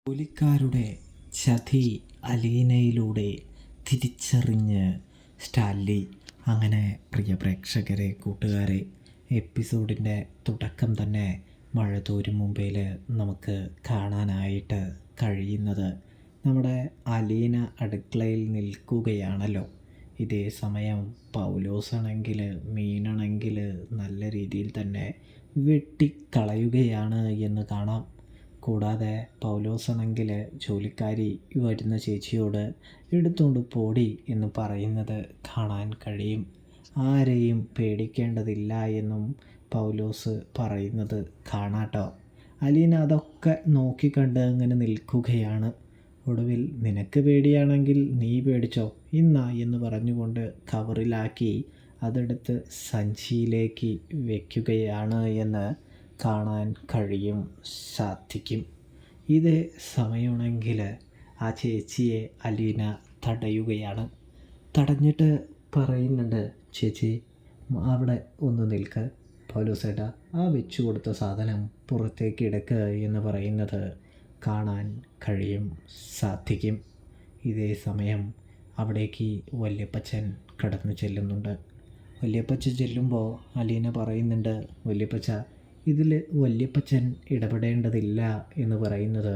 ജോലിക്കാരുടെ ചതി അലീനയിലൂടെ തിരിച്ചറിഞ്ഞ് സ്റ്റാൻലി. അങ്ങനെ പ്രിയ പ്രേക്ഷകരെ, കൂട്ടുകാരെ, എപ്പിസോഡിൻ്റെ തുടക്കം തന്നെ മഴ തോരും മുമ്പേൽ നമുക്ക് കാണാനായിട്ട് കഴിയുന്നത് നമ്മുടെ അലീന അടുക്കളയിൽ നിൽക്കുകയാണല്ലോ. ഇതേ സമയം പൗലോസാണെങ്കിൽ മീനാണെങ്കിൽ നല്ല രീതിയിൽ തന്നെ വെട്ടിക്കളയുകയാണ് എന്ന് കാണാം. കൂടാതെ പൗലോസാണെങ്കിൽ ജോലിക്കാരി വരുന്ന ചേച്ചിയോട് എടുത്തുകൊണ്ട് പോടി എന്ന് പറയുന്നത് കാണാൻ കഴിയും. ആരെയും പേടിക്കേണ്ടതില്ല എന്നും പൗലോസ് പറയുന്നത് കാണാട്ടോ. അലീന അതൊക്കെ നോക്കിക്കണ്ട് അങ്ങനെ നിൽക്കുകയാണ്. ഒടുവിൽ നിനക്ക് പേടിയാണെങ്കിൽ നീ പേടിച്ചോ ഇന്നാ എന്ന് പറഞ്ഞുകൊണ്ട് കവറിലാക്കി അതെടുത്ത് സഞ്ചിയിലേക്ക് വയ്ക്കുകയാണ് എന്ന് കാണാൻ സാധിക്കും. ഇതേ സമയമാണെങ്കിൽ ആ ചേച്ചിയെ അലീന തടയുകയാണ്. തടഞ്ഞിട്ട് പറയുന്നുണ്ട്, ചേച്ചി അവിടെ ഒന്ന് നിൽക്ക്, പൗലോസേട്ടാ ആ വെച്ചു കൊടുത്ത സാധനം പുറത്തേക്ക് എടുക്കുക എന്ന് പറയുന്നത് കാണാൻ സാധിക്കും. ഇതേ സമയം അവിടേക്ക് വല്യപ്പച്ചൻ കടന്നു ചെല്ലുന്നുണ്ട്. വല്യപ്പച്ചൻ ചെല്ലുമ്പോൾ അലീന പറയുന്നുണ്ട്, വല്യപ്പച്ച ഇതിൽ വല്യപ്പച്ചൻ ഇടപെടേണ്ടതില്ല എന്ന് പറയുന്നത്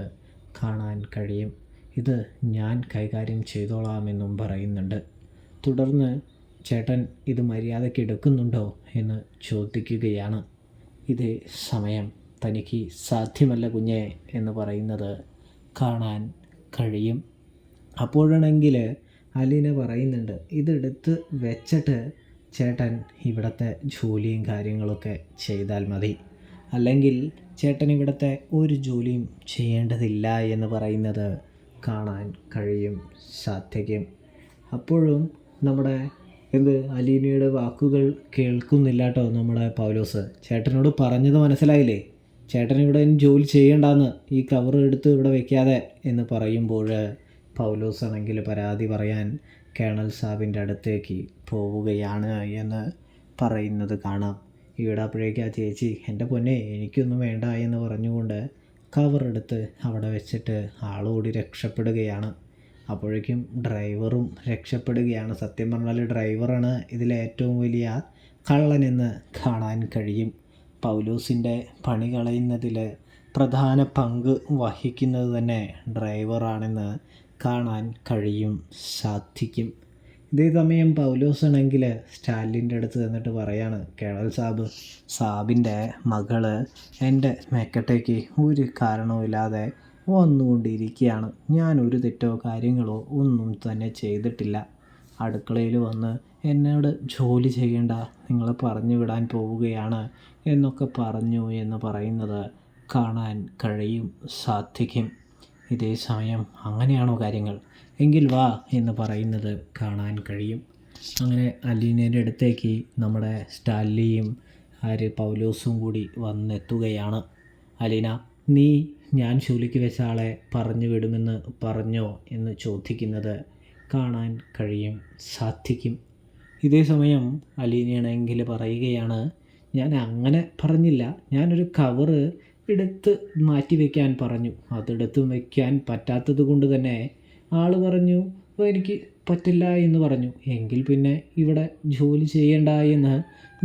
കാണാൻ കഴിയും. ഇത് ഞാൻ കൈകാര്യം ചെയ്തോളാമെന്നും പറയുന്നുണ്ട്. തുടർന്ന് ചേട്ടൻ ഇത് മര്യാദയ്ക്ക് എടുക്കുന്നുണ്ടോ എന്ന് ചോദിക്കുകയാണ്. ഇതേ സമയം തനിക്ക് സാധ്യമല്ല കുഞ്ഞെ എന്ന് പറയുന്നത് കാണാൻ കഴിയും. അപ്പോഴാണെങ്കിൽ അലീന പറയുന്നുണ്ട്, ഇതെടുത്ത് വെച്ചിട്ട് ചേട്ടൻ ഇവിടുത്തെ ജോലിയും കാര്യങ്ങളൊക്കെ ചെയ്താൽ മതി, അല്ലെങ്കിൽ ചേട്ടൻ ഇവിടുത്തെ ഒരു ജോലിയും ചെയ്യേണ്ടതില്ല എന്ന് പറയുന്നത് കാണാൻ സാധിക്കും. അപ്പോഴും നമ്മുടെ അലീനയുടെ വാക്കുകൾ കേൾക്കുന്നില്ല കേട്ടോ നമ്മുടെ പൗലോസ്. ചേട്ടനോട് പറഞ്ഞത് മനസ്സിലായില്ലേ, ചേട്ടൻ ഇവിടെ ജോലി ചെയ്യേണ്ടെന്ന്, ഈ കവർ എടുത്ത് ഇവിടെ വയ്ക്കാതെ എന്ന് പറയുമ്പോൾ പൗലോസ് ആണെങ്കിൽ പരാതി പറയാൻ കേണൽ സാബിൻ്റെ അടുത്തേക്ക് പോവുകയാണ് എന്ന് പറയുന്നത് കാണാം. ഇവിടെ അപ്പോഴേക്ക് ആ ചേച്ചി, എൻ്റെ പൊന്നെ എനിക്കൊന്നും വേണ്ട എന്ന് പറഞ്ഞുകൊണ്ട് കവറെടുത്ത് അവിടെ വെച്ചിട്ട് ആളോടി രക്ഷപ്പെടുകയാണ്. അപ്പോഴേക്കും ഡ്രൈവറും രക്ഷപ്പെടുകയാണ്. സത്യം പറഞ്ഞാൽ ഡ്രൈവറാണ് ഇതിലെ ഏറ്റവും വലിയ കള്ളനെന്ന് കാണാൻ കഴിയും. പൗലോസിൻ്റെ പണി കളയുന്നതിൽ പ്രധാന പങ്ക് വഹിക്കുന്നത് തന്നെ ഡ്രൈവറാണെന്ന് കാണാൻ സാധിക്കും. ഇതേ സമയം പൗലോസാണെങ്കിൽ സ്റ്റാലിൻ്റെ അടുത്ത് നിന്നിട്ട് പറയാണ്, കേണൽ സാബിൻ്റെ മകള് എൻ്റെ മെക്കട്ടേക്ക് ഒരു കാരണവുമില്ലാതെ വന്നുകൊണ്ടിരിക്കുകയാണ്. ഞാനൊരു തെറ്റോ കാര്യങ്ങളോ ഒന്നും തന്നെ ചെയ്തിട്ടില്ല. അടുക്കളയിൽ വന്ന് എന്നോട് ജോലി ചെയ്യേണ്ട, നിങ്ങളെ പറഞ്ഞു വിടാൻ പോവുകയാണ് എന്നൊക്കെ പറഞ്ഞു എന്ന് പറയുന്നത് കാണാൻ സാധിക്കും. ഇതേ സമയം അങ്ങനെയാണോ കാര്യങ്ങൾ, എങ്കിൽ വാ എന്ന് പറയുന്നത് കാണാൻ കഴിയും. അങ്ങനെ അലീനയുടെ അടുത്തേക്ക് നമ്മുടെ സ്റ്റാൻലിയും പൗലോസും കൂടി വന്നെത്തുകയാണ്. അലീന, നീ ഞാൻ ജോലിക്ക് വെച്ച ആളെ പറഞ്ഞു വിടുമെന്ന് പറഞ്ഞോ എന്ന് ചോദിക്കുന്നത് കാണാൻ സാധിക്കും. ഇതേ സമയം അലീനയാണെങ്കിൽ പറയുകയാണ്, ഞാൻ അങ്ങനെ പറഞ്ഞില്ല, ഞാനൊരു കവറ് എടുത്ത് മാറ്റി വയ്ക്കാൻ പറഞ്ഞു, അതെടുത്ത് വയ്ക്കാൻ പറ്റാത്തത് കൊണ്ട് തന്നെ ആൾ പറഞ്ഞു എനിക്ക് പറ്റില്ല എന്ന് പറഞ്ഞു, എങ്കിൽ പിന്നെ ഇവിടെ ജോലി ചെയ്യണ്ട എന്ന്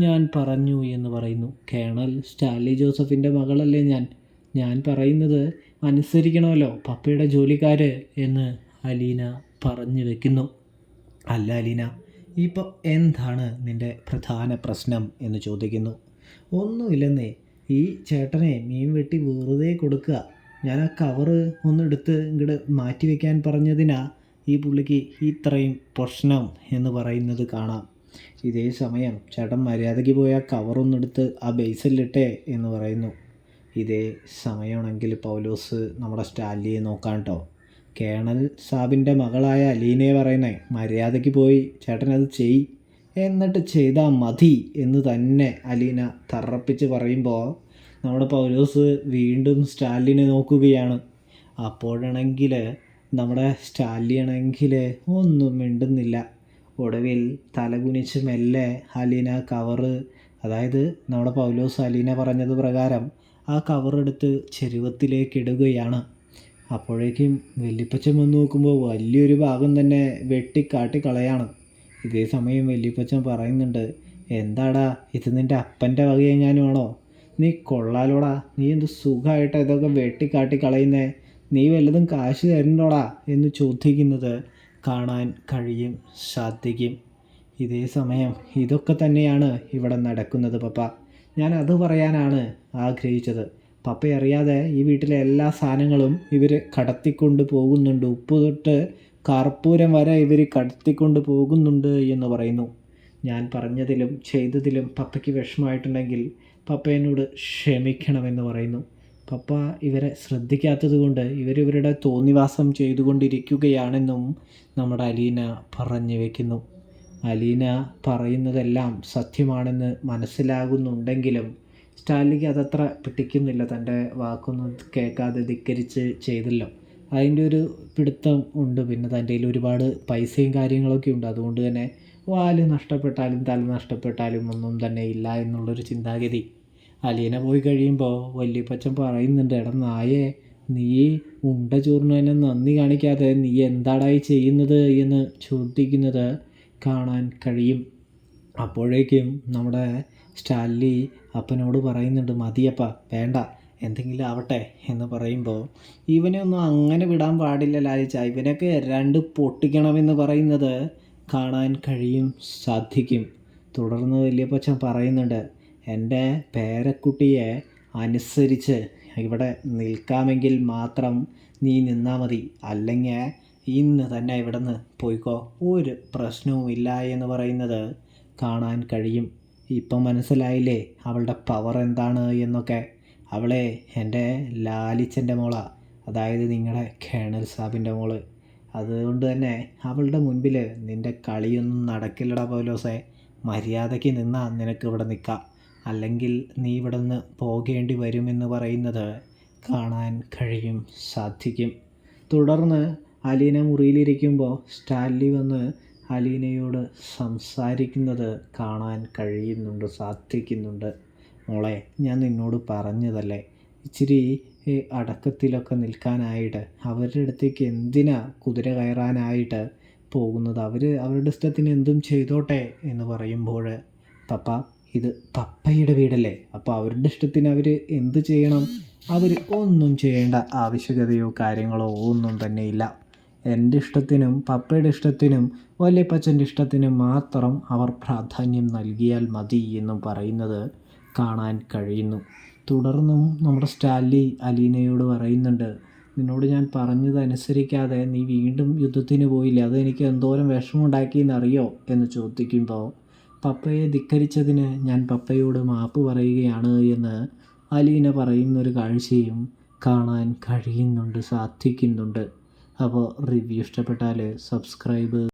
ഞാൻ പറഞ്ഞു എന്ന് പറയുന്നു. കേണൽ സ്റ്റാൻലി ജോസഫിൻ്റെ മകളല്ലേ ഞാൻ പറയുന്നത് അനുസരിക്കണമല്ലോ പപ്പയുടെ ജോലിക്കാർ എന്ന് അലീന പറഞ്ഞു വെക്കുന്നു. അല്ല അലീന, ഇപ്പോൾ എന്താണ് നിൻ്റെ പ്രധാന പ്രശ്നം എന്ന് ചോദിക്കുന്നു. ഒന്നുമില്ലെന്നേ, ഈ ചേട്ടനെ മീൻ വെട്ടി വെറുതെ കൊടുക്കുക, ഞാൻ ആ കവറ് ഒന്നെടുത്ത് ഇങ്ങോട്ട് മാറ്റി വയ്ക്കാൻ പറഞ്ഞതിനാ ഈ പുള്ളിക്ക് ഇത്രയും പ്രശ്നം എന്ന് പറയുന്നത് കാണാം. ഇതേ സമയം ചേട്ടൻ മര്യാദയ്ക്ക് പോയി ആ കവറൊന്നെടുത്ത് ആ ബേസിലിട്ടേ എന്ന് പറയുന്നു. ഇതേ സമയമാണെങ്കിൽ പൗലോസ് നമ്മുടെ സ്റ്റാൻലിയെ നോക്കാൻ കേട്ടോ. കേണൽ സാബിൻ്റെ മകളായ അലീനയെ പറയുന്നേ, മര്യാദയ്ക്ക് പോയി ചേട്ടനത് എന്നിട്ട് ചെയ്താൽ മതി എന്ന് തന്നെ അലീന തറപ്പിച്ച് പറയുമ്പോൾ നമ്മുടെ പൗലോസ് വീണ്ടും സ്റ്റാൻലിനെ നോക്കുകയാണ്. അപ്പോഴാണെങ്കിൽ നമ്മുടെ സ്റ്റാൻലിയാണെങ്കിൽ ഒന്നും മിണ്ടുന്നില്ല. ഒടുവിൽ തലകുനിച്ച് മെല്ലെ അലീന കവറ്, അതായത് നമ്മുടെ പൗലോസ് അലീന പറഞ്ഞത് പ്രകാരം ആ കവറെടുത്ത് ചെരുവത്തിലേക്ക് ഇടുകയാണ്. അപ്പോഴേക്കും വല്യപ്പച്ചൻ വന്ന് നോക്കുമ്പോൾ വലിയൊരു ഭാഗം തന്നെ വെട്ടിക്കാട്ടി കളയാണ്. ഇതേ സമയം വല്യപ്പച്ചൻ പറയുന്നുണ്ട്, എന്താടാ ഇത് നിൻ്റെ അപ്പൻ്റെ വകയെങ്ങാനും ആണോ? നീ കൊള്ളാലോടാ, നീ എന്ത് സുഖമായിട്ട് ഇതൊക്കെ വെട്ടിക്കാട്ടി കളയുന്നേ, നീ വല്ലതും കാശ് തരണ്ടോടാ എന്ന് ചോദിക്കുന്നത് കാണാൻ കഴിയും സാധിക്കും. ഇതേ സമയം ഇതൊക്കെ തന്നെയാണ് ഇവിടെ നടക്കുന്നത് പപ്പ. ഞാൻ അത് പറയാനാണ് ആഗ്രഹിച്ചത്. പപ്പ അറിയാതെ ഈ വീട്ടിലെ എല്ലാ സാധനങ്ങളും ഇവർ കടത്തിക്കൊണ്ട് പോകുന്നുണ്ട്. ഉപ്പ് തൊട്ട് കർപ്പൂരം വരെ ഇവർ കടത്തിക്കൊണ്ട് പോകുന്നുണ്ട് എന്ന് പറയുന്നു. ഞാൻ പറഞ്ഞതിലും ചെയ്തതിലും പപ്പയ്ക്ക് വിഷമമായിട്ടുണ്ടെങ്കിൽ പപ്പ എന്നോട് ക്ഷമിക്കണമെന്ന് പറയുന്നു. പപ്പ ഇവരെ ശ്രദ്ധിക്കാത്തത് കൊണ്ട് ഇവരിവരുടെ തോന്നിവാസം ചെയ്തുകൊണ്ടിരിക്കുകയാണെന്നും നമ്മുടെ അലീന പറഞ്ഞു വയ്ക്കുന്നു. അലീന പറയുന്നതെല്ലാം സത്യമാണെന്ന് മനസ്സിലാകുന്നുണ്ടെങ്കിലും സ്റ്റാലിക്ക് അതത്ര പിടിക്കുന്നില്ല. തൻ്റെ വാക്കൊന്നും കേൾക്കാതെ ധിക്കരിച്ച് ചെയ്തല്ലോ, അതിൻ്റെ ഒരു പിടുത്തം ഉണ്ട്. പിന്നെ തൻ്റെ കയ്യിൽ ഒരുപാട് പൈസയും കാര്യങ്ങളൊക്കെ ഉണ്ട്. അതുകൊണ്ട് തന്നെ വാല് നഷ്ടപ്പെട്ടാലും തല നഷ്ടപ്പെട്ടാലും ഒന്നും തന്നെ ഇല്ല എന്നുള്ളൊരു ചിന്താഗതി. അലീന പോയി കഴിയുമ്പോൾ വല്യപ്പച്ചൻ പറയുന്നുണ്ട്, എടാ നായേ, നീ ഉണ്ട ചോറിന് തന്നെ നന്ദി കാണിക്കാതെ നീ എന്താടായി ചെയ്യുന്നത് എന്ന് ചോദിക്കുന്നത് കാണാൻ കഴിയും. അപ്പോഴേക്കും നമ്മുടെ സ്റ്റാൻലി അപ്പനോട് പറയുന്നുണ്ട്, മതിയപ്പ വേണ്ട, എന്തെങ്കിലും ആവട്ടെ എന്ന് പറയുമ്പോൾ, ഇവനെ ഒന്നും അങ്ങനെ വിടാൻ പാടില്ല ലാലിച്ച, ഇവനൊക്കെ രണ്ട് പൊട്ടിക്കണമെന്ന് പറയുന്നത് കാണാൻ കഴിയും സാധിക്കും. തുടർന്ന് വല്യപ്പച്ചൻ പറയുന്നുണ്ട്, എൻ്റെ പേരക്കുട്ടിയെ അനുസരിച്ച് ഇവിടെ നിൽക്കാമെങ്കിൽ മാത്രം നീ നിന്നാൽ മതി, അല്ലെങ്കിൽ ഇന്ന് തന്നെ ഇവിടെ നിന്ന് പോയിക്കോ, ഒരു പ്രശ്നവുമില്ല എന്ന് പറയുന്നത് കാണാൻ കഴിയും. ഇപ്പം മനസ്സിലായില്ലേ അവളുടെ പവർ എന്താണ് എന്നൊക്കെ. അവളെ എൻ്റെ ലാലിച്ചൻ്റെ മോളാ, അതായത് നിങ്ങളുടെ കേണൽ സാബിൻ്റെ മോള്. അതുകൊണ്ട് തന്നെ അവളുടെ മുൻപിൽ നിൻ്റെ കളിയൊന്നും നടക്കില്ലടാ പൗലോസേ. മര്യാദയ്ക്ക് നിന്നാൽ നിനക്ക് ഇവിടെ നിൽക്കാം, അല്ലെങ്കിൽ നീ ഇവിടെ നിന്ന് പോകേണ്ടി വരുമെന്ന് പറയുന്നത് കാണാൻ കഴിയും സാധിക്കും. തുടർന്ന് അലീന മുറിയിലിരിക്കുമ്പോൾ സ്റ്റാൻലി വന്ന് അലീനയോട് സംസാരിക്കുന്നത് കാണാൻ കഴിയുന്നുണ്ട് സാധിക്കുന്നുണ്ട്. മോളെ, ഞാൻ നിന്നോട് പറഞ്ഞതല്ലേ, ഇച്ചിരി അടക്കത്തിലൊക്കെ നിൽക്കാനായിട്ട്. അവരുടെ അടുത്തേക്ക് എന്തിനാ കുതിര കയറാനായിട്ട് പോകുന്നത്? അവരുടെ ഇഷ്ടത്തിന് എന്തും ചെയ്തോട്ടെ എന്ന് പറയുമ്പോൾ, പപ്പ ഇത് പപ്പയുടെ വീടല്ലേ, അപ്പോൾ അവരുടെ ഇഷ്ടത്തിന് അവർ എന്ത് ചെയ്യണം? അവർ ഒന്നും ചെയ്യേണ്ട ആവശ്യകതയോ കാര്യങ്ങളോ ഒന്നും തന്നെ ഇല്ല. എൻ്റെ ഇഷ്ടത്തിനും പപ്പയുടെ ഇഷ്ടത്തിനും വല്യപ്പച്ചൻ്റെ ഇഷ്ടത്തിനും മാത്രം അവർ പ്രാധാന്യം നൽകിയാൽ മതി എന്നും പറയുന്നത് കാണാൻ കഴിയുന്നു. തുടർന്നും നമ്മുടെ സ്റ്റാൻലി അലീനയോട് പറയുന്നുണ്ട്, നിന്നോട് ഞാൻ പറഞ്ഞതനുസരിക്കാതെ നീ വീണ്ടും യുദ്ധത്തിന് പോയില്ലേ, അതെനിക്ക് എന്തോരം വിഷമമുണ്ടാക്കിയെന്നറിയോ എന്ന് ചോദിക്കുമ്പോൾ, പപ്പയെ ധിക്കരിച്ചതിന് ഞാൻ പപ്പയോട് മാപ്പ് പറയുകയാണ് എന്ന് അലീന പറയുന്നൊരു കാഴ്ചയും കാണാൻ കഴിയുന്നുണ്ട് സാധിക്കുന്നുണ്ട്. അപ്പോൾ റിവ്യൂ ഇഷ്ടപ്പെട്ടാൽ സബ്സ്ക്രൈബ്